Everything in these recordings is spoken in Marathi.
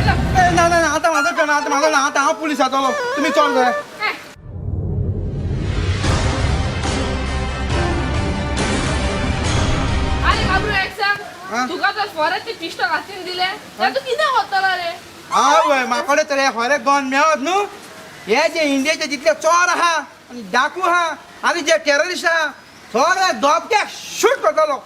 ना ना आता माझं टर्न आता माझं ना आता हा पोलीस आलो तुम्ही चल जाय अरे बाबू एक सांग तुका तर फॉरेस्ट पिस्टल हातीन दिले तर तू किती होतला रे हा वय माकडे तर खरे गन मेळत न्हू हे जे इंडियाचे जितले चोर आहा आणि डाकू आहा आणि जे टेररिस्ट आहा सगळ्या दोबक्याक शूट करतलो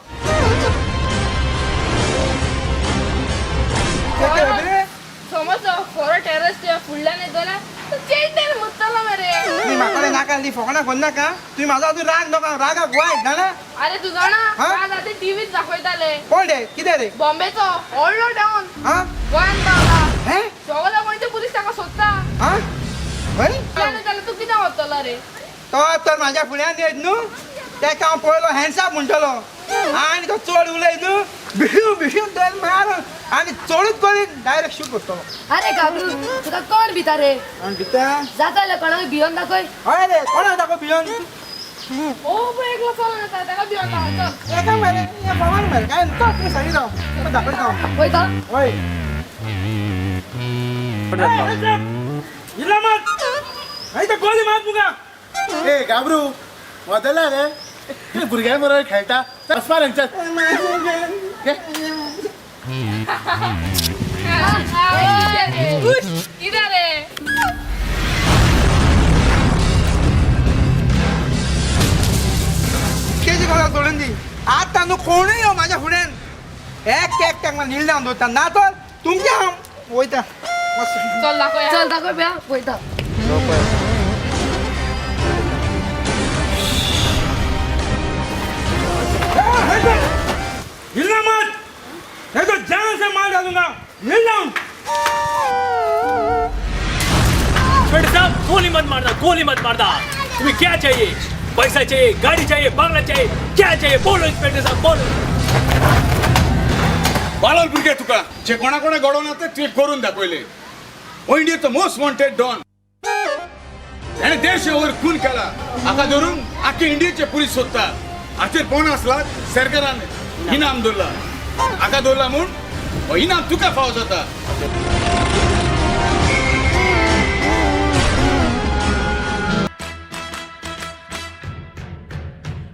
समज फॉरेस्ट टेररिस्ट फुडल्यान येतले तर चेंडर मुतला मरे तुम्ही माकडे नाका ती फोकणा कोण नाका तुम्ही माझा अजून राग नका रागाक वाईट जाणा अरे तू जाणा आज आधी टीव्हीत दाखवताले कोण रे किती रे बॉम्बेचो ऑल्डो टाउन हा गोंयान पावला हे सगळ्या गोंयचे पोलीस ताका सोदता हा होय जाल्यार तू किती होतला रे तो तर माझ्या फुड्यान येत न्हू तेका हांव पळयलो हँडसाप म्हणटलो आणि तो चोड उलय न्हू भिशू भिशू तेल मारून आणि चोडूच करीन डायरेक्ट शूट करतलो अरे गाबरू तुका कोण भिता रे आणि भितर जाताले कोणाक भियोन दाखय हय रे कोणा दाखव भियोन ओ एकलो चला ना ताका भिवून दाखवतो एका मरे या पवन मरे काय तो तुम्ही सांगितलं दाखवतो वयता होय इला मत नाही तर गोली मार तुका ए गाबरू वदला रे ते भुरग्यांबरोबर खेळटा अस्मा रंगच्यात किती रे केजी घाला सोडून दी आता न्हू कोणूय यो माझ्या फुड्यान एक एकट्याक मला नील जावन दवरता ना तर तुमच्या वयता चल दाखव चल दाखय ब्या वयता हिलना मत नहीं तो जान से मार डालूंगा हिल जाऊं इंस्पेक्टर साहब गोली मत मारना तुम्हें क्या चाहिए पैसा चाहिए गाड़ी चाहिए बंगला चाहिए क्या चाहिए बोलो इंस्पेक्टर साहब बोलो बाळाल भुरगे तुका जे कोणा कोणा घडोवन येता ते करून दाखवले हो इंडियाचो मोस्ट वॉन्टेड डॉन त्याने देश ओवर खून केला हाका धरून आख्खे इंडियाचे पुलीस सोदता हाचेर कोण आसला सरकारान इनाम दवरला हाका दवरला म्हूण हो इनाम तुका फावो जाता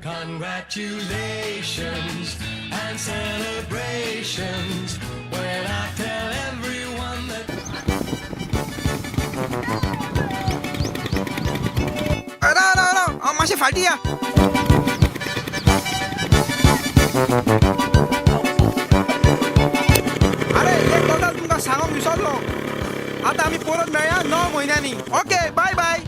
Congratulations and celebrations when I tell everyone that अरे मातशें फाटी या अरे एक गजाल तुमकां सांगूंक विसरलो आतां आमी परत मेळया 9 म्हयन्यांनी ओके बाय बाय